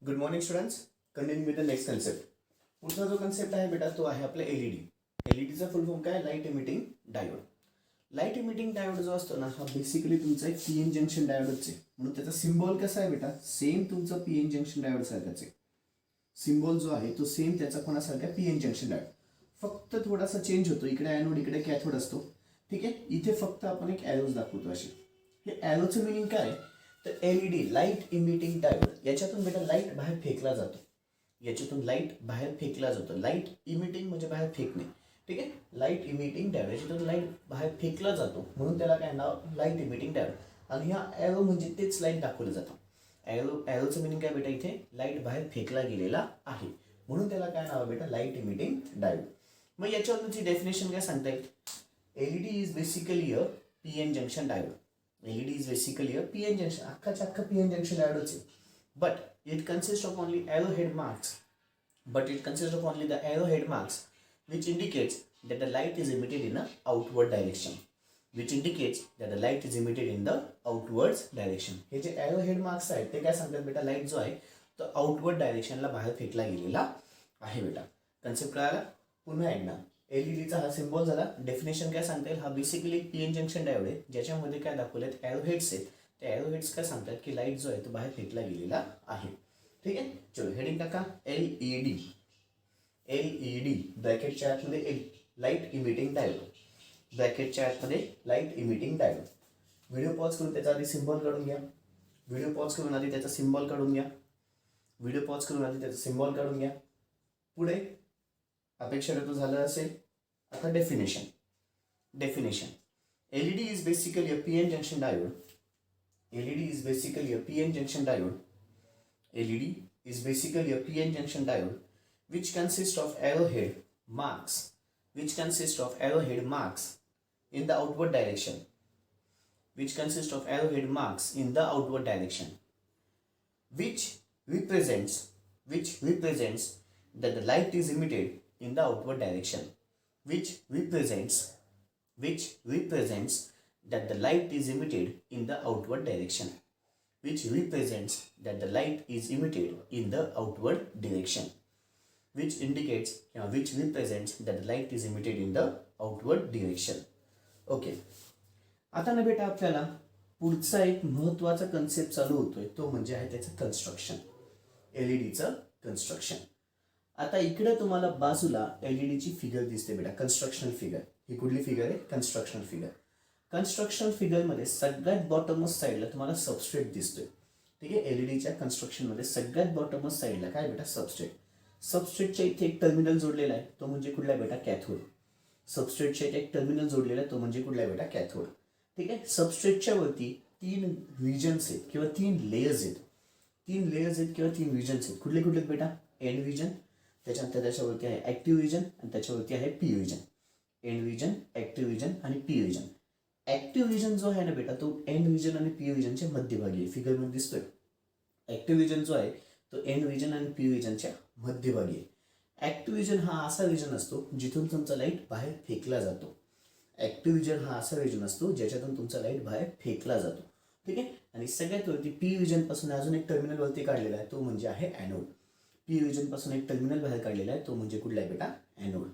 Good morning students. Continue with the next concept. पुढचा जो concept आहे बेटा तो आहे आपला एलईडी. एलईडीचा फुल फॉर्म काय? Light emitting diode. Light emitting diode जो असतो ना हा बेसिकली तुमचा एक पीएन जंक्शन डायोडच आहे. म्हणून त्याचा सिम्बॉल कसा आहे बेटा? सेम तुमचा पीएन जंक्शन डायोड सारखाच आहे. सिम्बॉल जो आहे तो सेम त्याचा कोणासारखा? PN junction diode. फक्त थोडासा चेंज होतो. इकडे ॲनोड इकडे कॅथोड असतो. ठीक आहे. इथे फक्त आपण एक ॲरोज दाखवतो असे. हे ॲरोचं मिनिंग काय? तर एलईडी लाईट इमिटिंग डायोड. याच्यातून बेटा लाईट बाहेर फेकला जातो. याच्यातून लाईट बाहेर फेकला जातो. लाईट इमिटिंग म्हणजे बाहेर फेकणे. ठीक आहे. लाईट इमिटिंग डायोड, याच्यातून लाईट बाहेर फेकला जातो म्हणून त्याला काय नाव? Light emitting diode. आणि ह्या ॲरो म्हणजे तेच लाईट दाखवलं जातं. ॲरोचं मिनिंग काय बेटा? इथे लाईट बाहेर फेकला गेलेला आहे म्हणून त्याला काय नाव आहे बेटा? Light emitting diode. मग याच्यावरची डेफिनेशन काय सांगता येईल? LED is basically a PN junction diode. LED is basically a PN junction. अख्खा PN junction diode. But it consists of only arrowhead marks. Which indicates that the light is emitted in a outward direction. हे जे arrowhead marks आहेत ते काय सांगतात बेटा? Light जो आहे तो आउटवर्ड डायरेक्शनला बाहेर फेकला गेलेला आहे बेटा. कन्सेप्ट कळाला? पुन्हा एकदा एलईडीचा हा सिम्बॉल झाला. डेफिनेशन काय सांगता येईल? हा बेसिकली पीएन जंक्शन डायोड आहे ज्याच्यामध्ये काय दाखवलेत? ॲरोहेड्स आहेत. त्या ॲरोहेड्स काय सांगतात की लाईट जो आहे तो बाहेर फेकला गेलेला आहे. ठीक आहे. चलो हेडिंग टाका. एलईडी. एलईडी ब्रॅकेटच्या आतमध्ये एल, लाईट इमिटिंग डायोड. ब्रॅकेटच्या आतमध्ये light emitting diode. Video pause करून त्याचा आधी सिम्बॉल काढून घ्या. व्हिडिओ पॉज करून आधी त्याचा सिम्बॉल काढून घ्या. पुढे अपेक्षा करतो झालं असेल. आता definition. LED is basically a PN junction diode. LED is basically a PN junction diode which consists of arrowhead marks in the outward direction. Which represents that the light is emitted in the outward direction. Which represents that the light is emitted in the outward direction. Which represents that the light is emitted in the outward direction. Which represents that the light is emitted in the outward direction. Okay. आता ना बेटा आपल्याला पुढचा एक महत्वाचा concept चालू होतोय तो म्हणजे आहे त्याचं कन्स्ट्रक्शन. एलईडीचं कन्स्ट्रक्शन. आता इकडे तुम्हाला बाजूला एलईडीची फिगर दिसते बेटा. Constructional figure. ही कुठली फिगर आहे? Constructional figure. कन्स्ट्रक्शन फिगरमध्ये सगळ्यात बॉटमस्ट साईडला तुम्हाला सबस्ट्रेट दिसतोय. ठीक आहे. एलईडीच्या कन्स्ट्रक्शनमध्ये सगळ्यात बॉटमस्ट साईडला काय बेटा? सबस्ट्रेट. सबस्ट्रेटच्या इथे एक टर्मिनल जोडलेला आहे तो म्हणजे कुठला बेटा? कॅथोड. सबस्ट्रेटच्या इथे एक टर्मिनल जोडलेला आहे तो म्हणजे कुठला बेटा? कॅथोड. ठीक आहे. सबस्ट्रेटच्या वरती 3 रिजन्स आहेत किंवा 3 लेयर्स आहेत. 3 रिजन्स आहेत. कुठले कुठले बेटा? एन रिजन, त्याच्यानंतर त्याच्यावरती आहे ऍक्टिव्ह रिजन आणि त्याच्यावरती आहे P region. N region, active region आणि पी रिजन. ऍक्टिव्ह रिजन जो आहे ना बेटा तो एन रिजन आणि पी रिजनच्या मध्यभागी आहे. फिगरमध्ये दिसतोय. ऍक्टिव्ह रिजन जो आहे तो एन रिजन आणि पी रिजनच्या मध्यभागी आहे. ऍक्टिव्ह रिजन हा असा रिजन असतो जिथून तुमचा लाईट बाहेर फेकला जातो. ज्याच्यातून तुमचा लाईट बाहेर फेकला जातो. ठीक आहे. आणि सगळ्यात वरती पी रिजन पासून अजून एक टर्मिनल वरती काढलेला आहे तो म्हणजे आहे ॲनोड. पी रिजन पासून एक टर्मिनल बाहेर काढलेला आहे तो म्हणजे कुठला आहे बेटा? ॲनोड.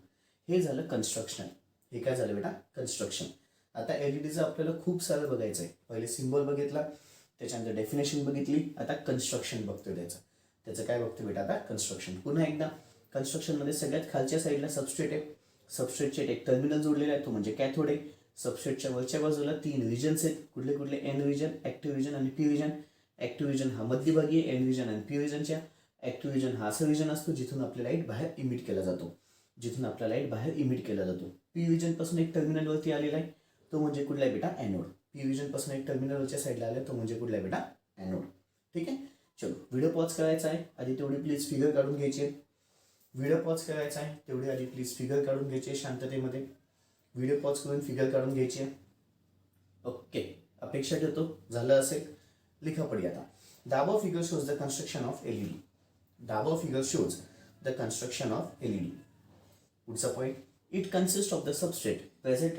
हे झालं कन्स्ट्रक्शन. हे काय झालं बेटा? कन्स्ट्रक्शन. आता एलईडीचं आपल्याला खूप सारं बघायचं आहे. पहिले सिम्बॉल बघितला, त्याच्यानंतर डेफिनेशन बघितली, आता कन्स्ट्रक्शन बघतोय त्याचं काय बघतोय बेटा? आता कन्स्ट्रक्शन. पुन्हा एकदा कन्स्ट्रक्शनमध्ये सगळ्यात खालच्या साईडला सबस्ट्रेट आहे. सबस्ट्रेटचे एक टर्मिनल जोडलेला आहे तो म्हणजे कॅथोड आहे. सबस्ट्रेटच्या वरच्या बाजूला 3 रिजन्स आहेत. कुठले? एन रिजन, ऍक्टिव्ह रिजन आणि पी रिजन. ऍक्टिव्ह रिजन हा मध्यभागी आहे एन रिजन आणि पी रिजनच्या. ऍक्टिव्ह रिजन हा असा रिजन असतो जिथून आपला लाईट बाहेर इमिट केला जातो. पी रिजन पासून एक टर्मिनल वरती आलेला आहे तो म्हणजे कुठला आहे बेटा? ॲनोड. पी रिजन पासून एक टर्मिनल वरच्या साईडला आला तो म्हणजे कुठला आहे बेटा? ॲनोड. ठीक आहे. चलो व्हिडिओ पॉज करायचा आहे आधी तेवढी प्लीज फिगर काढून घ्यायची. शांततेमध्ये व्हिडिओ पॉज करून फिगर काढून घ्यायची आहे. ओके. अपेक्षा ठेवतो झालं असेल. लिखा पडी आता. The above figure shows the construction of LED. पुढचा point. It consist of the substrate present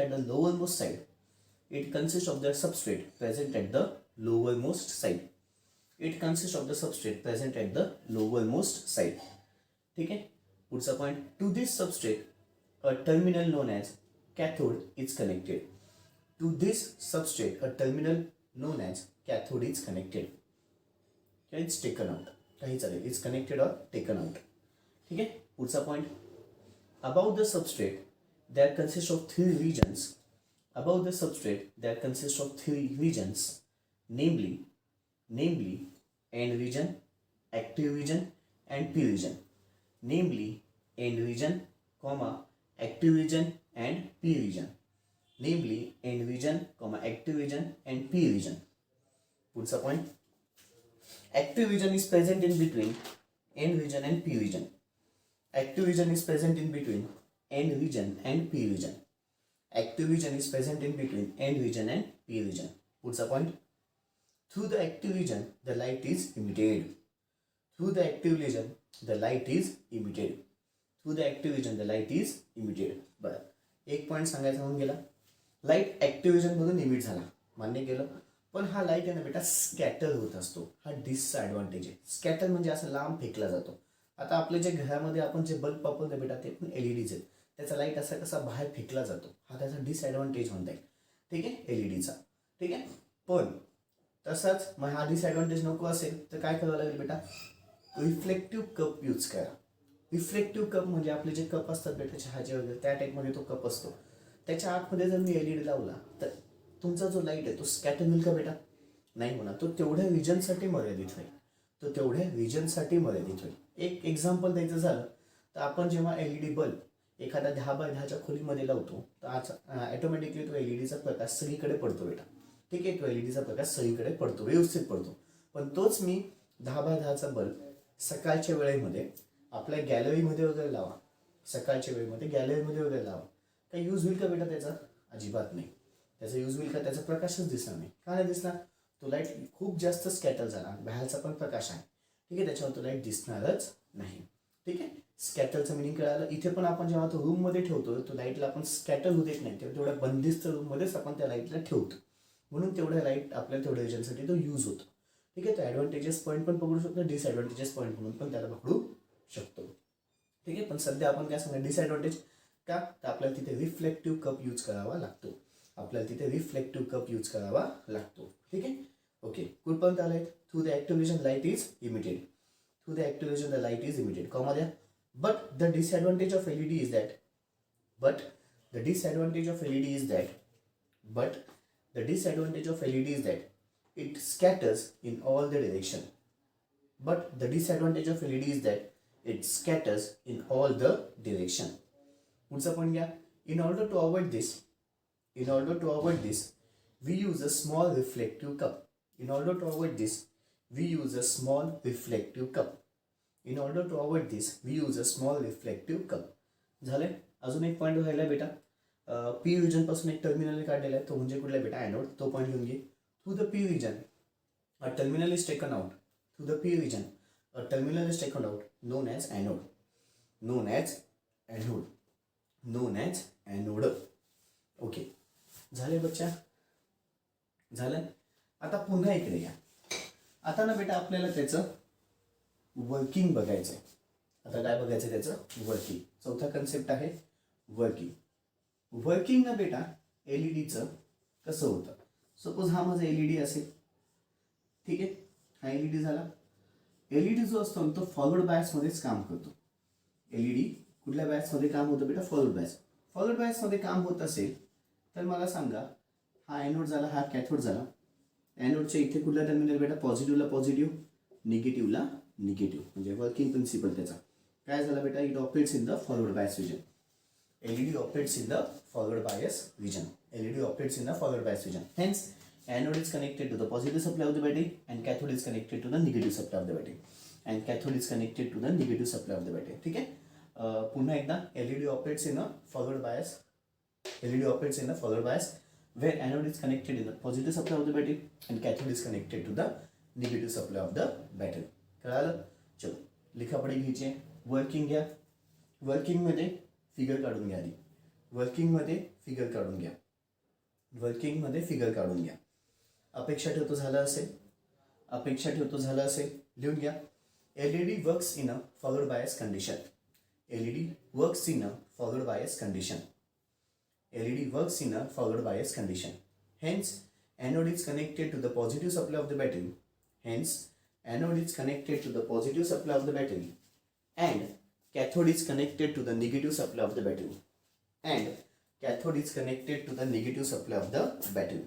at the lower most side. It consist of the substrate present at the lower most side. ठीक आहे. पुढचा point, to this substrate a terminal known as cathode is connected. To this substrate a terminal known as cathode is connected. It's taken out. काही चालेल. It's connected or taken out. ठीक आहे. पुढचा point, above the substrate there consists of three regions. Above the substrate there consists of three regions, namely N region, active region and P region. Namely N region, active region and P region. Namely N region, active region and P region. पुढचा point, active region is present in between N region and P region. Active region is present in between N region and P region. Active region is present in between N region and P region. पुढचा point, through the active region the light is emitted. Through the active region the light is emitted. Through the active region the light is emitted. बरं, एक point सांगायचा होऊन गेला. Light ॲक्टिव्हिजन मधून emit झाला, मान्य केलं. पण हा लाईट आहे ना बेटा स्कॅटर होत असतो. हा डिसएडव्हान्टेज आहे. स्कॅटर म्हणजे असं लांब फेकला जातो. आता आपले जे घरामध्ये आपण जे बल्ब वापरतो बेटा ते पण एलईडीज आहेत. त्याचा लाईट असा कसा बाहेर फेकला जातो, हा त्याचा डिसएडव्हान्टेज म्हणता येईल. ठीक आहे, एलईडीचा. ठीक आहे. पण तसाच मग हा डिसएडव्हान्टेज नको असेल तर काय करावं लागेल बेटा, रिफ्लेक्टिव्ह कप यूज करा. रिफ्लेक्टिव्ह कप म्हणजे आपले जे कप असतात बेटा चहाचे वगैरे त्या टाईपमध्ये तो कप असतो. त्याच्या आतमध्ये जर मी एलईडी लावला तर तुमचा जो लाईट आहे तो स्कॅटर होईल का बेटा, नाही होणार. तो तेवढ्या रिजनसाठी मर्यादित होईल. तो तेवढ्या रिजनसाठी मर्यादित होईल. एक एक्झाम्पल द्यायचं झालं तर आपण जेव्हा एलईडी बल्ब एखाद्या 10x10च्या खोलीमध्ये लावतो तर आज ॲटोमॅटिकली तो एलईडीचा प्रकाश सगळीकडे पडतो बेटा. ठीक आहे, तो एलईडीचा प्रकाश सगळीकडे पडतो, व्यवस्थित पडतो. पण तोच मी 10x10चा बल्ब सकाळच्या वेळेमध्ये आपल्या गॅलरीमध्ये वगैरे लावा, सकाळच्या वेळेमध्ये गॅलरीमध्ये वगैरे लावा, काही यूज होईल का बेटा त्याचा, अजिबात नाही. त्याचा यूज होईल का, त्याचा प्रकाशच दिसणार नाही. का नाही दिसणार, तो लाईट खूप जास्त स्कॅटर झाला, बाहेरचा पण प्रकाश आहे. ठीक आहे, त्याच्यावर तो लाईट दिसणारच नाही. ठीक आहे, स्कॅटरचं मिनिंग कळालं. इथे पण आपण जेव्हा तो रूममध्ये ठेवतो तो लाईटला आपण स्कॅटर होऊ देत नाही, तेवढ्या बंदिस्त रूममध्येच आपण त्या लाईटला ठेवतो. म्हणून तेवढ्या लाईट आपल्या तेवढ्या रिजनसाठी तो यूज होतो. ठीक आहे, तो ॲडव्हान्टेजेस पॉईंट पण पकडू शकतो, डिसएडव्हान्टेजेस पॉईंट म्हणून पण त्याला पकडू शकतो. ठीक आहे, पण सध्या आपण काय सांगा डिसएडव्हान्टेज का, तर आपल्याला तिथे रिफ्लेक्टिव्ह कप यूज करावा लागतो. आपल्याला तिथे रिफ्लेक्टिव्ह कप यूज करावा लागतो. ठीक आहे, ओके. कुठपर्यंत आलाय, through the active region light is emitted. Through the active region the light is emitted, comma द्या. But the disadvantage of LED is that, but the disadvantage of LED is that, but the disadvantage of LED is that it scatters in all the direction. But the disadvantage of LED is that it scatters in all the direction. पुढचा point घ्या. In order to avoid this, we use a small reflective cup. In order to avoid this, we use a small reflective cup. In order to avoid this, we use a small reflective cup. झाले. अजून एक point राहिला बेटा, P region पासून एक terminal काढलेला आहे, तो म्हणजे कुठला बेटा, ॲनोड. तो पॉईंट घेऊन घे. Through the P region a terminal is taken out. Through the P region a terminal is taken out known as anode. Known as anode. Known as anode. Okay, झाले बच्चा, झालं. आता पुन्हा इकडे या. आता ना बेटा आपल्याला त्याचं वर्किंग बघायचं आहे. आता काय बघायचं त्याचं वर्किंग. चौथा कन्सेप्ट आहे वर्किंग. वर्किंग ना बेटा एलईडीचं कसं होतं. सपोज हा माझा एलईडी असेल, ठीक आहे, हा एलईडी झाला. एलईडी जो असतो तो फॉरवर्ड बायसमध्येच काम करतो. एलईडी कुठल्या बायसमध्ये काम होतं बेटा, फॉरवर्ड बायस. फॉरवर्ड बायसमध्ये काम होत असेल तर मला सांगा, हा ॲनोड झाला, हा कॅथोड झाला. ॲनोडच्या इथे कुठला टर्मिनल बेटा, पॉझिटिव्हला पॉझिटिव्ह, निगेटिव्हला निगेटिव्ह, म्हणजे वर्किंग प्रिन्सिपल त्याचा काय झाला बेटा, it operates in the forward bias region. LED operates in the forward bias region. LED operates in the forward bias region. Hence, anode is connected to the positive supply of the battery and cathode is connected to the negative supply of the battery. And cathode is connected to the negative supply of the battery. ठीक आहे. पुन्हा एकदा LED operates in a forward bias. LED operates in the forward bias where anode is connected in the positive supply of the battery and cathode is connected to the negative supply of the battery. कळालं? चलो लिखापडी घ्यायची आहे. Working घ्या. Working मध्ये figure काढून घ्या आधी. वर्किंगमध्ये figure काढून घ्या. वर्किंगमध्ये फिगर काढून घ्या. अपेक्षा ठेवतो झालं असेल. अपेक्षा ठेवतो झालं असेल, लिहून घ्या. LED works in a forward bias condition. LED works in a forward bias condition. LED works in a forward bias condition. Hence, anode is connected to the positive supply of the battery. Hence, anode is connected to the positive supply of the battery, and cathode is connected to the negative supply of the battery. And cathode is connected to the negative supply of the battery.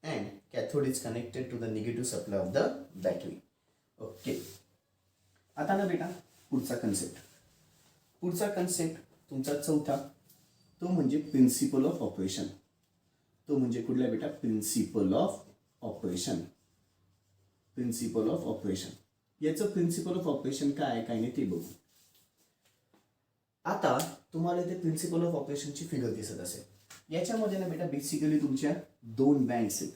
And cathode is connected to the negative supply of the battery. Okay. आता ना बेटा पुढचा concept तुमचा चौथा, तो म्हणजे principal of operation. तो म्हणजे कुठला बेटा? Principle of operation. Principle of operation. याचं प्रिन्सिपल ऑफ ऑपरेशन काय आहे काय नाही ते बघू. आता तुम्हाला इथे प्रिन्सिपल ऑफ ऑपरेशनची फिगर दिसत असेल. याच्यामध्ये ना बेटा बेसिकली तुमच्या दोन बँड्स आहेत.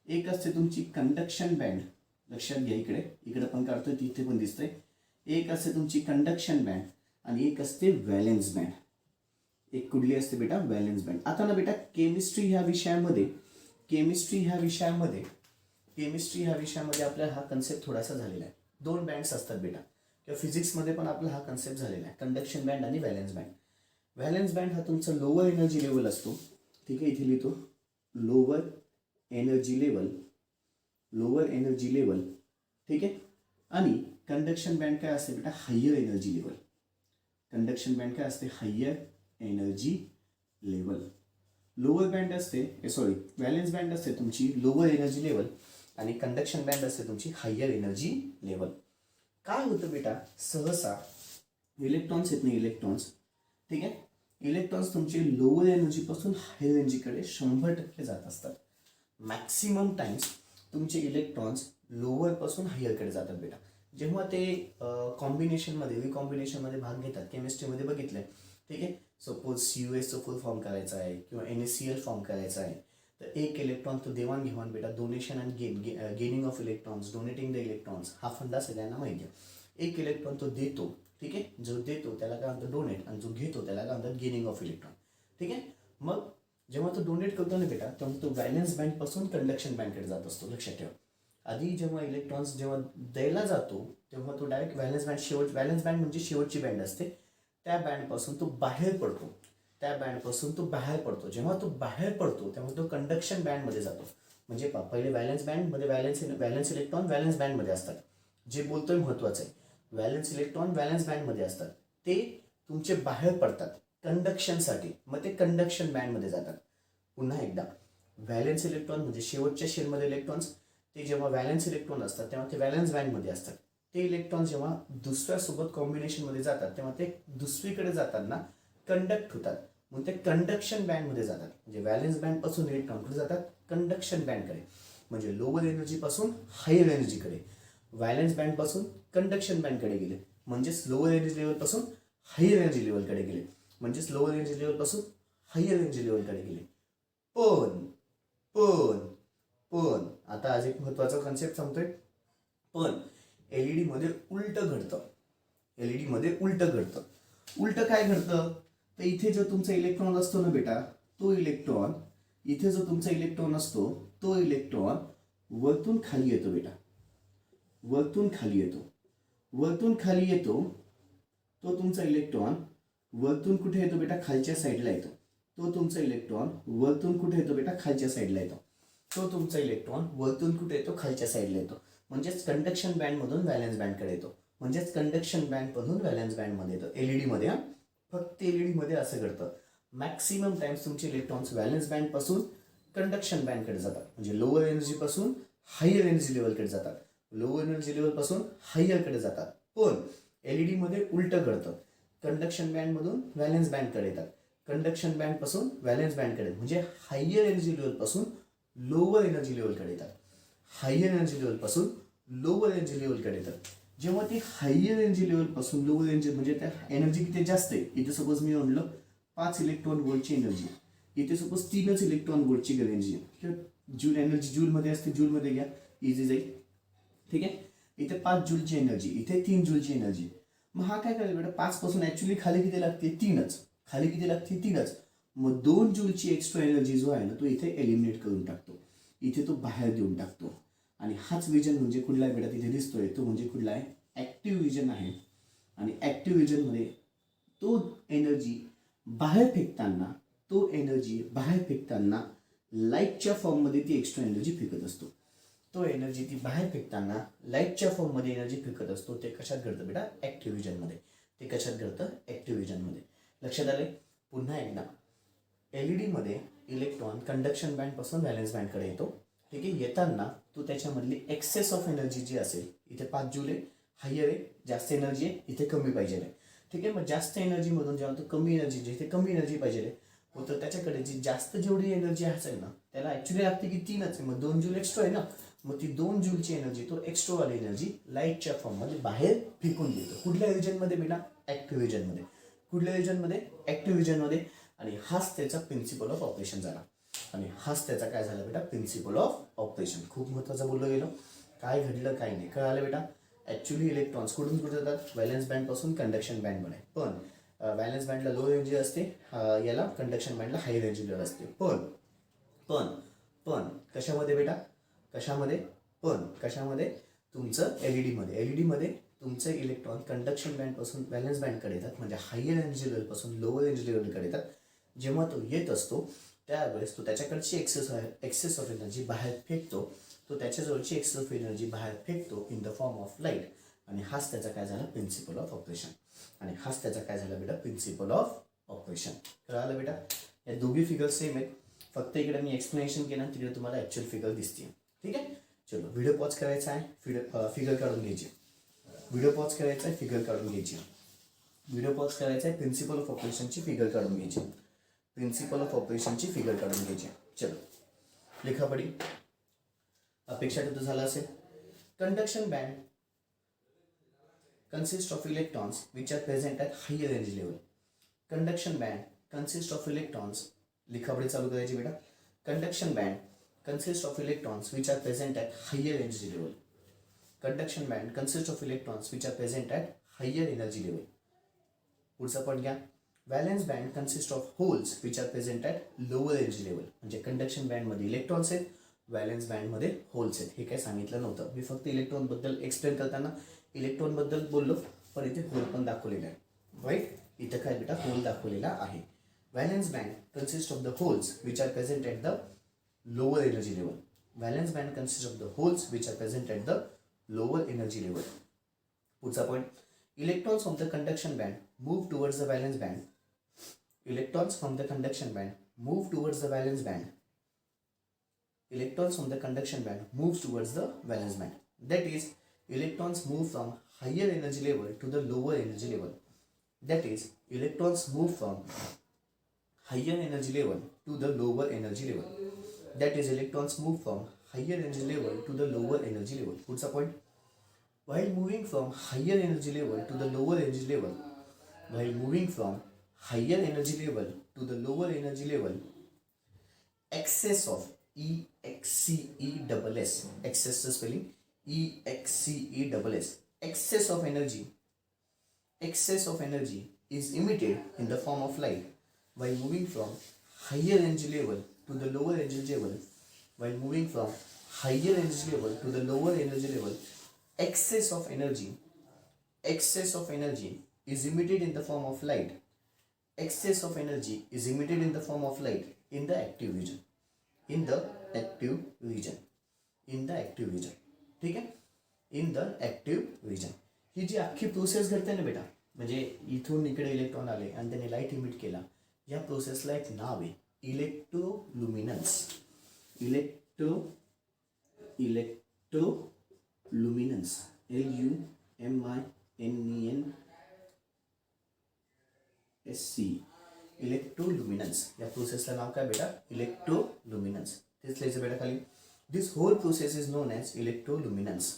एक असते तुमची कंडक्शन बँड, लक्षात घ्या, इकडे पण काढतोय तिथे पण दिसतंय. एक असते तुमची कंडक्शन बँड आणि एक असते व्हॅलेन्स बँड. एक कुठली असते बेटा? Valence band. आता ना बेटा केमिस्ट्री ह्या विषयामध्ये आपल्याला हा कन्सेप्ट थोडासा झालेला आहे. दोन बँड्स असतात बेटा, किंवा फिजिक्समध्ये पण आपला हा कन्सेप्ट झालेला आहे, कंडक्शन बँड आणि व्हॅलेन्स बँड. व्हॅलेन्स बँड हा तुमचा लोअर एनर्जी लेवल असतो. ठीक आहे, इथे लिहितो लोअर एनर्जी लेवल. ठीक आहे. आणि कंडक्शन बँड काय असते बेटा? Higher energy level. Conduction band काय असते? Higher energy level. Lower band असते, व्हॅलेन्स बँड असते तुमची लोअर एनर्जी लेवल आणि कंडक्शन बँड असते तुमची हायर एनर्जी लेवल. काय होतं बेटा, सहसा इलेक्ट्रॉन्स आहेत ना, इलेक्ट्रॉन्स, ठीक आहे, इलेक्ट्रॉन्स तुमचे लोअर एनर्जीपासून हायर एनर्जीकडे 100% जात असतात. मॅक्सिमम टाइम्स तुमचे इलेक्ट्रॉन्स लोअर पासून हायरकडे जातात बेटा. जेव्हा ते कॉम्बिनेशनमध्ये रिकॉम्बिनेशनमध्ये भाग घेतात, केमिस्ट्रीमध्ये बघितलंय, ठीक आहे. सपोज CuSचं फुल फॉर्म करायचा आहे किंवा NaCl फॉर्म करायचा आहे, तर एक इलेक्ट्रॉन तो देवाणघेवाण बेटा, donation and gaining of electrons, donating the electrons, हा फंडा सगळ्यांना माहिती आहे. एक इलेक्ट्रॉन तो देतो, ठीक आहे, जो देतो त्याला काय म्हणतात? डोनेट. आणि जो घेतो त्याला काय म्हणतात? Gaining of electron. ठीक आहे. मग जेव्हा तो डोनेट करतो ना बेटा, तेव्हा तो व्हॅलेन्स बँड पासून कंडक्शन बँडकडे जात असतो. लक्षात ठेवा. आधी जेव्हा इलेक्ट्रॉन्स जेव्हा द्यायला जातो तेव्हा तो डायरेक्ट व्हॅलेन्स बँड म्हणजे शेवटची बँड असते, त्या बँडपासून तो बाहेर पडतो. जेव्हा तो बाहेर पडतो तेव्हा तो कंडक्शन बँडमध्ये जातो. म्हणजे पहिले व्हॅलेन्स बँडमध्ये व्हॅलेन्स इलेक्ट्रॉन व्हॅलेन्स बँडमध्ये असतात. जे बोलतोय महत्वाचं आहे, व्हॅलेन्स इलेक्ट्रॉन व्हॅलेन्स बँडमध्ये असतात, ते तुमचे बाहेर पडतात कंडक्शनसाठी, मग ते कंडक्शन बँडमध्ये जातात. पुन्हा एकदा, व्हॅलेन्स इलेक्ट्रॉन म्हणजे शेवटच्या शेलमध्ये इलेक्ट्रॉन्स, ते जेव्हा व्हॅलेन्स इलेक्ट्रॉन असतात तेव्हा ते व्हॅलेन्स बँडमध्ये असतात. ते इलेक्ट्रॉन जेव्हा दुसऱ्यासोबत कॉम्बिनेशनमध्ये जातात तेव्हा ते दुसरीकडे जाताना कंडक्ट होतात, मग ते कंडक्शन बँडमध्ये जातात. म्हणजे व्हॅलेन्स बँडपासून इलेक्ट्रॉन कुठे जातात? कंडक्शन बँडकडे. म्हणजे लोअर एनर्जीपासून हायर एनर्जीकडे. व्हॅलेन्स बँडपासून कंडक्शन बँडकडे गेले, म्हणजेच लोअर एनर्जी लेवलपासून हायर एनर्जी लेवलकडे गेले, म्हणजेच लोअर एनर्जी लेवलपासून हायर एनर्जी लेवलकडे गेले. पण आता आज एक महत्वाचा कन्सेप्ट सांगतोय. पण एलईडी मध्ये उलट घडतं. उलट काय घडतं? तर इथे जो तुमचा इलेक्ट्रॉन असतो ना बेटा, तो इलेक्ट्रॉन इथे जो तुमचा इलेक्ट्रॉन असतो तो इलेक्ट्रॉन वरतून खाली येतो बेटा. वरतून खाली येतो तो तुमचा इलेक्ट्रॉन वरतून कुठे येतो बेटा? खालच्या साईडला येतो. तो तुमचा इलेक्ट्रॉन वरतून कुठे येतो बेटा? खालच्या साईडला येतो. म्हणजेच कंडक्शन बँडमधून व्हॅलेन्स बँडकडे येतो. म्हणजेच कंडक्शन बँडमधून व्हॅलेन्स बँडमध्ये येतो. एलईडी मध्ये, फक्त एलईडी मध्ये असं घडतं. मॅक्सिमम टाइम्स तुमचे इलेक्ट्रॉन्स व्हॅलेन्स बँडपासून कंडक्शन बँडकडे जातात. म्हणजे लोअर एनर्जी पासून हायर एनर्जी लेवलकडे जातात. पण एलईडी मध्ये उलट घडतं. कंडक्शन बँड मधून व्हॅलेन्स बँडकडे येतात. कंडक्शन बँड पासून व्हॅलेन्स बँडकडे, म्हणजे हायर एनर्जी लेवल पासून लोअर एनर्जी लेवलकडे येतात. जेव्हा ती हायर एनर्जी लेवल पासून लोअर एनर्जी, म्हणजे त्या एनर्जी किती जास्त आहे. इथे सपोज मी म्हणलं 5 इलेक्ट्रॉन वोल्टची एनर्जी, इथे सपोज 3 इलेक्ट्रॉन वोल्टची एनर्जी किंवा जूल एनर्जी जूलमध्ये असते, जूलमध्ये घ्या, इझी जाईल. ठीक आहे. इथे 5 जूलची एनर्जी, इथे 3 जूलची एनर्जी. मग हा काय करेल बेटा? 5 पासून ऍक्च्युली खाली किती लागते? 3च. मग 2 जूलची एक्स्ट्रा एनर्जी जो आहे ना, तो इथे एलिमिनेट करून टाकतो, इथे तो बाहेर देऊन टाकतो. आणि हाच विजन म्हणजे कुठला आहे बेटा तिथे दिसतोय तो म्हणजे कुठला आहे ॲक्टिव्ह विजन आहे. आणि ॲक्टिव्ह विजनमध्ये तो एनर्जी बाहेर फेकताना लाईटच्या फॉर्ममध्ये ती एक्स्ट्रा एनर्जी फेकत असतो. तो एनर्जी ती बाहेर फेकताना लाईटच्या फॉर्ममध्ये एनर्जी फेकत असतो. ते कशात घडतं बेटा ॲक्टिव्ह विजनमध्ये. ते कशात घडतं ॲक्टिव्ह विजनमध्ये. लक्षात आले. पुन्हा एकदा एलईडीमध्ये इलेक्ट्रॉन कंडक्शन बँडपासून व्हॅलेन्स बँडकडे येतो. ठीक आहे. येताना तो त्याच्यामधली एक्सेस ऑफ एनर्जी जी असेल इथे 5 जूल आहे, हायर आहे, जास्त एनर्जी आहे, इथे कमी पाहिजे आहे. ठीक आहे. मग जास्त एनर्जीमधून जेव्हा तो कमी एनर्जी जिथे कमी एनर्जी पाहिजे होतं त्याच्याकडे जी जास्त जेवढी एनर्जी असेल ना त्याला ॲक्च्युली लागते की 3च आहे. मग 2 जूल एक्स्ट्रा आहे ना. मग ती 2 जूलची एनर्जी तो एक्स्ट्रावाली एनर्जी लाईटच्या फॉर्ममध्ये बाहेर फेकून देतो. कुठल्या रिजनमध्ये बेटा ॲक्टिव्ह रिजनमध्ये. कुठल्या रिजनमध्ये ॲक्टिव्ह रिजनमध्ये. आणि हाच त्याचा प्रिन्सिपल ऑफ ऑपरेशन झाला. आणि हाच त्याचा काय झाला बेटा प्रिन्सिपल ऑफ ऑपरेशन. खूप महत्त्वाचं बोललो गेलो. काय घडलं काय नाही कळालं बेटा. ॲक्च्युली इलेक्ट्रॉन्स कुठून कुठे जातात व्हॅलेन्स बँडपासून कंडक्शन बँडमध्ये. पण व्हॅलेन्स बँडला लो एनर्जी असते, याला कंडक्शन बँडला हाय एनर्जी असते. पण कशामध्ये बेटा कशामध्ये तुमचं एलईडीमध्ये तुमचे इलेक्ट्रॉन कंडक्शन बँडपासून व्हॅलेन्स बँडकडे येतात. म्हणजे हायर एनर्जी लेवलपासून लोअर एनर्जी लेवलकडे येतात. जेव्हा तो येत असतो त्यावेळेस तो त्याच्याकडची एक्सेस ऑफ एनर्जी बाहेर फेकतो. तो त्याच्याजवळची एक्सेस ऑफ एनर्जी बाहेर फेकतो in the form of light. आणि हाच त्याचा काय झाला प्रिन्सिपल ऑफ ऑपरेशन. आणि हाच त्याचा काय झाला बेटा प्रिन्सिपल ऑफ ऑपरेशन. कळालं बेटा. या दोघी फिगर सेम आहेत. फक्त इकडे मी एक्सप्लेनेशन केलं आणि तिकडे तुम्हाला ॲक्च्युअल फिगर दिसते. ठीक आहे. चलो व्हिडिओ पॉज करायचा आहे, फिगर काढून घ्यायची. प्रिन्सिपल ऑफ ऑपरेशनची फिगर काढून घ्यायची. चलो लेखापडी अपेक्षा तर झाला असेल. Conduction band consists of electrons which are present at higher energy level. Conduction band consists of electrons. लिखापडी चालू करायची बेटा. Conduction band consists of electrons which are present at higher energy level. Conduction band consists of electrons which are present at higher energy level. पुढचा point घ्या. Valence band consists of holes which are present at lower energy level. म्हणजे conduction बँडमध्ये electrons आहेत, valence बँडमध्ये holes आहेत. हे काय सांगितलं नव्हतं. मी फक्त इलेक्ट्रॉन बद्दल एक्सप्लेन करताना इलेक्ट्रॉन बद्दल बोललो, पण इथे होल पण दाखवलेला आहे. राईट. इथं काय बेटा होल दाखवलेला आहे. Valence band consist of the holes which are present at the lower energy level. Valence band consist of the holes which are present at the lower energy level. पुढचा point. Electrons from the conduction band move towards the valence band. Electrons from the conduction band move towards the valence band. Electrons from the conduction band moves towards the valence band. That is, electrons move from higher energy level to the lower energy level. That is, electrons move from higher energy level to the lower energy level. That is, electrons move from higher energy level to the lower energy level. What's the point? While moving from higher energy level to the lower energy level, to the lower energy level, excess of EXCESS, excess spelling EXCESS, excess of energy is emitted in the form of light. While moving from higher energy level to the lower energy level, excess of energy is emitted in the form of light. Excess of energy is emitted in the form of light in the active region. ठीक आहे. In the active region. ही जी अख्खी process घडते ना बेटा, म्हणजे इथून इकडे इलेक्ट्रॉन आले आणि त्याने लाईट इमिट केला, या प्रोसेसला एक नाव आहे इलेक्ट्रोलुमिनन्स. इलेक्ट्रोलुमिनन्स LUMINENSC. इलेक्ट्रोलुमिनन्स या प्रोसेसला नाव काय बेटा इलेक्ट्रोलुमिनन्स. तेच लिहायचं बेटा खाली. This whole process is known as electroluminescence.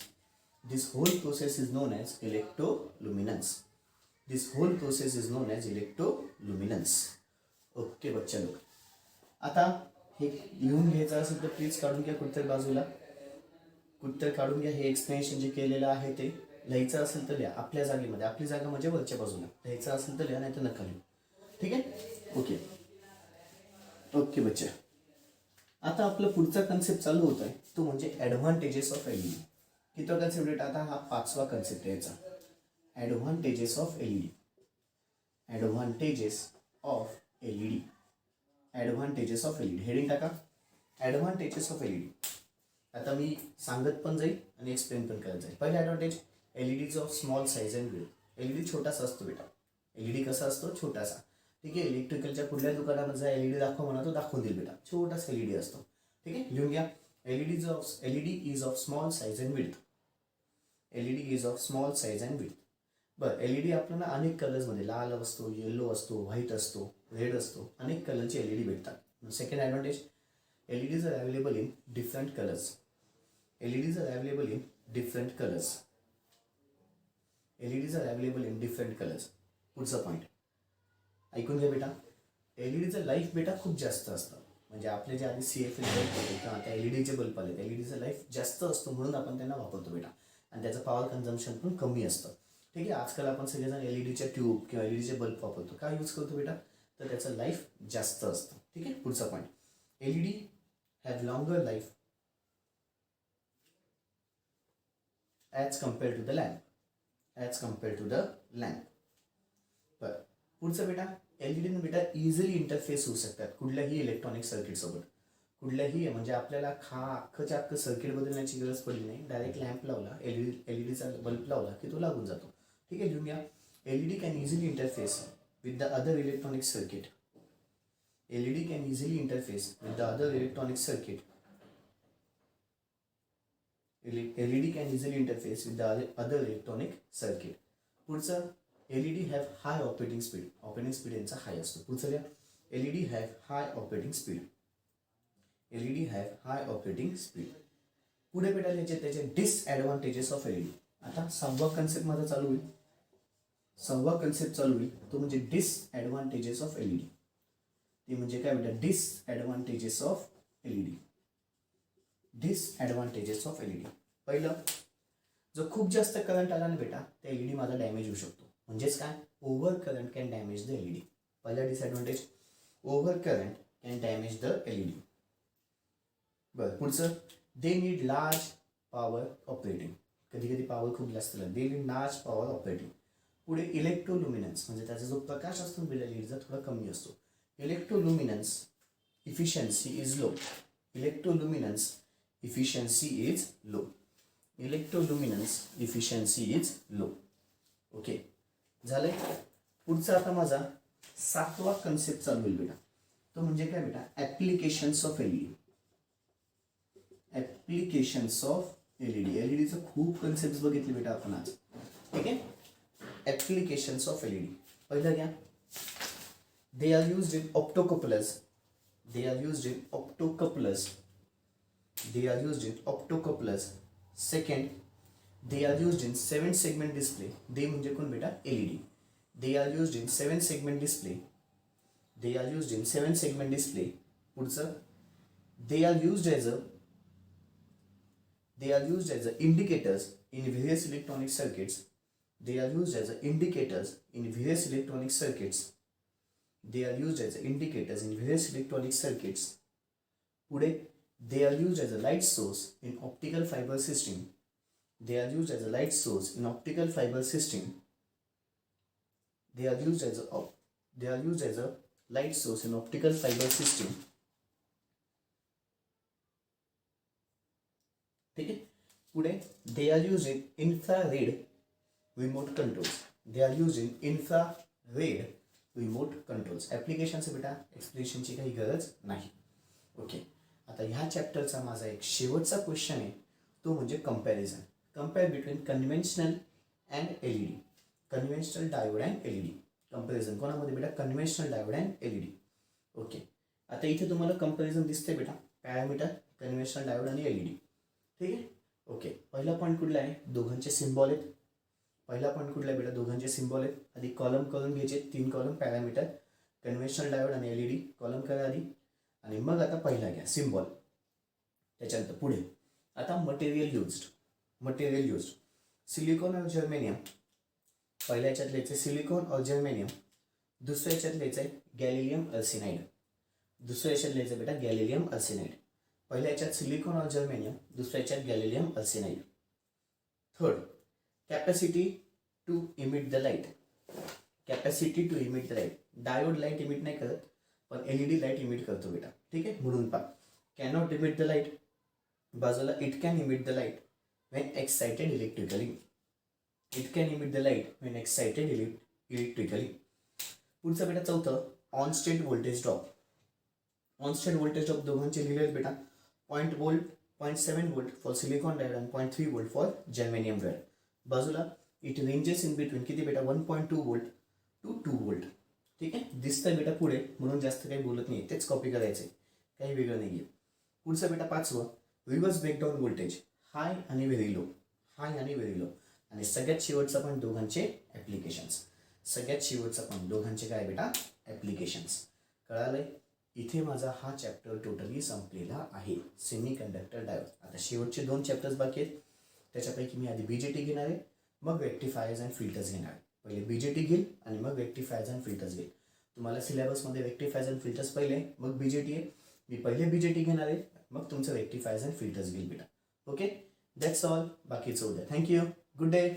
Okay बच्चा लोक. आता हे लिहून घ्यायचं असेल तर प्लीज काढून घ्या कुठतरी बाजूला. काढून घ्या. हे एक्सप्लेनेशन जे केलेलं आहे ते लिहायचं असेल तर लिहा आपल्या जागेमध्ये. आपली जागा म्हणजे वरच्या बाजूला. लिहायचं असेल तर लिहा, नाही तर नका लिहू. ठीक आहे. ओके बच्चा. आता आपलं पुढचा कन्सेप्ट चालू होत आहे तो म्हणजे ॲडव्हान्टेजेस ऑफ एलईडी. कितवा कन्सेप्ट आहे आता? हा 5वा कन्सेप्ट आहे याचा. Advantages of LED. Advantages of LED. Advantages of LED heading टाका. Advantages of LED. आता मी सांगत पण जाईल आणि एक्सप्लेन पण करत जाईल. पहिला advantage, LEDs of small size and width. LED छोटासा असतो बेटा. एलईडी कसा असतो? छोटासा. ठीक आहे. इलेक्ट्रिकलच्या कुठल्या दुकानामध्ये जा एलईडी दाखव म्हणा तो दाखवून देईल बेटा. छोटासा एलईडी असतो. ठीक आहे. लिहून घ्या. LED is of small size and width. LED is of small size and width. बरं, एलईडी आपल्याला अनेक कलर्समध्ये, लाल असतो, येलो असतो, व्हाईट असतो, रेड असतो, अनेक कलरचे एलईडी भेटतात. Second advantage, LEDs are available in different colors. LEDs are available in different colors. LEDs are available in different colors. पुढचा पॉईंट ऐकून घ्या बेटा. एलईडीचं लाईफ बेटा खूप जास्त असतं. म्हणजे आपले जे आधी CFL बल्ब होते किंवा आता एलईडीचे बल्ब आले, एलईडीचं लाईफ जास्त असतो म्हणून आपण त्यांना वापरतो बेटा. आणि त्याचं पॉवर कन्झम्पशन पण कमी असतं. ठीक आहे. आजकाल आपण सगळेजण एलईडीच्या ट्यूब किंवा एलईडीचे बल्ब वापरतो. काय यूज करतो बेटा? तर त्याचं लाईफ जास्त असतं. ठीक आहे. पुढचा point, LED have longer life as compared to the lamp. As compared to the lamp. बरं, पुढचं बेटा, एलईडी बेटा इझिली इंटरफेस होऊ शकतात कुठल्याही इलेक्ट्रॉनिक सर्किट सोबत. कुठल्याही म्हणजे आपल्याला अख्खच्या अख्खं सर्किट बदलण्याची गरज पडली नाही. डायरेक्ट लॅम्प लावला, एलईडीचा बल्ब लावला की तो लागून जातो. ठीक आहे. लिहून घ्या. LED can easily interface with the other electronic circuit. LED can easily interface with the other electronic circuit. LED can easily interface with the other electronic circuit. पुढचं, LED have high operating speed. Operating speed यांचा हाय असतो. पुढचं घ्या. LED have high operating speed. LED have high operating speed. पुढे बेटा त्याचे disadvantages of LED. आता 6वा concept माझा चालू होईल. 6वा कन्सेप्ट चालू होईल तो म्हणजे डिसएडव्हान्टेजेस ऑफ LED. ते म्हणजे काय बेटा? Disadvantages of LED. Disadvantages of LED. पहिलं, जो खूप जास्त करंट आला ना बेटा त्या एलईडी माझा डॅमेज होऊ शकतो. म्हणजेच काय? Over current can damage the LED. पहिला disadvantage, over current can damage the LED. बरं, पुढचं, they need large power operating. कधी कधी पॉवर खूप जास्त लागते. They need large power operating. पुढे इलेक्ट्रोल्युमिनन्स म्हणजे त्याचा जो प्रकाश असतो एलईडीचा थोडा कमी असतो. Electroluminance efficiency is low. Electroluminance efficiency is low. Electroluminance efficiency is low. Okay, झालंय. पुढचा आता माझा 7वा कन्सेप्ट चालू होईल बेटा. तो म्हणजे काय बेटा? Applications of LED. Applications of LED. एलईडीचं खूप कन्सेप्ट बघितले बेटा आपण आज. ठीक आहे. Applications of LED. पहिला घ्या. They are used in optocouplers. They are used in optocouplers. They are used in optocouplers. Second, they are used in 7-segment display. They म्हणजे कोण बेटा? LED. They are used in 7-segment display. They are used in 7-segment display. पुढचं, they are used as a indicators in various electronic circuits. They are used as a indicators in various electronic circuits. They are used as indicators in various electronic circuits. पुढे, they are used as a light source in optical fiber system. They are used as a light source in optical fiber system. They are used as a light source in optical fiber system. ठीक आहे. पुढे, they are used in infrared remote controls. They are used in infrared remote controls. ॲप्लिकेशनचं बेटा एक्सप्लेनेशनची काही गरज नाही. Okay, आता ह्या चॅप्टरचा माझा एक शेवटचा क्वेश्चन आहे तो म्हणजे comparison. Compare between conventional and LED. Conventional diode and LED. Comparison कोणामध्ये बेटा? Conventional diode and LED. Okay, आता इथे तुम्हाला कंपॅरिझन दिसते बेटा. पॅरामीटर, कन्व्हेन्शनल डायोड आणि एलईडी. ठीक आहे. ओके, पहिला पॉईंट कुठला आहे? दोघांचे सिम्बॉल आहेत. पहिला पॉईंट कुठला आहे बेटा? दोघांचे सिम्बॉल आहेत. आधी कॉलम करून घ्यायचे. 3 कॉलम पॅरामीटर, कन्व्हेन्शनल डायोड आणि एलईडी. कॉलम करा आधी आणि मग आता पहिला घ्या सिम्बॉल. त्याच्यानंतर पुढे आता मटेरियल युज्ड. सिलिकॉन और जर्मेनियम. पहिल्या याच्यात लिहायचं सिलिकॉन और जर्मेनियम. दुसऱ्या याच्यात लिहायचं आहे गॅलिलियम आर्सेनाइड. दुसऱ्या याच्यात लिहायचं बेटा गॅलिलियम आर्सेनाइड. पहिल्या याच्यात सिलिकॉन और जर्मेनियम, दुसऱ्या याच्यात gallium arsenide. Third, capacity to emit the light. Capacity to emit the light. Diode light emit नाही करत, पण एलईडी लाईट इमिट करतो बेटा. ठीक आहे, म्हणून पहा कॅनॉट इमिट द लाईट, बाजूला it can emit the light Wien excited electrically. It can emit the light Wien excited electrically. पुढचं बेटा चौथं, on state voltage drop. On state voltage drop दोघांचे लिहिलेत बेटा. 0.7 वोल्ट फॉर सिलिकॉन डायोड आणि 0.3 volt for germanium diode. बाजूला it ranges in between किती बेटा 1.2 volt to 2 volt. ठीक आहे, दिसतंय बेटा पुढे म्हणून जास्त काही बोलत नाही, तेच कॉपी करायचे, काही वेगळं नाही आहे. पुढचं बेटा पाचवं, रिव्हर्स ब्रेकडाऊन व्होल्टेज, हाय आणि व्हेरी लो. हाय आणि व्हेरी लो. आणि सगळ्यात शेवटचं पण दोघांचे ॲप्लिकेशन्स. सगळ्यात शेवटचं पण दोघांचे काय बेटा ॲप्लिकेशन्स. कळालंय. इथे माझा हा चॅप्टर टोटली संपलेला आहे, सेमी कंडक्टर डायोड. आता शेवटचे 2 चॅप्टर्स बाकी आहेत. त्याच्यापैकी मी आधी BJT घेणार आहे, मग रेक्टिफायर्स अँड फिल्टर्स घेणार आहे. पहिले BJT घेईल आणि मग रेक्टिफायर्स अँड फिल्टर्स घेईल. तुम्हाला सिलेबसमध्ये रेक्टिफायर्स अँड फिल्टर्स पहिले, मग BJT आहे. मी पहिले BJT घेणार आहे, मग तुमचं रेक्टिफायर्स अँड फिल्टर्स घेईल बेटा. Okay, that's all. बाकीचं उद्या. थँक्यू. Good day.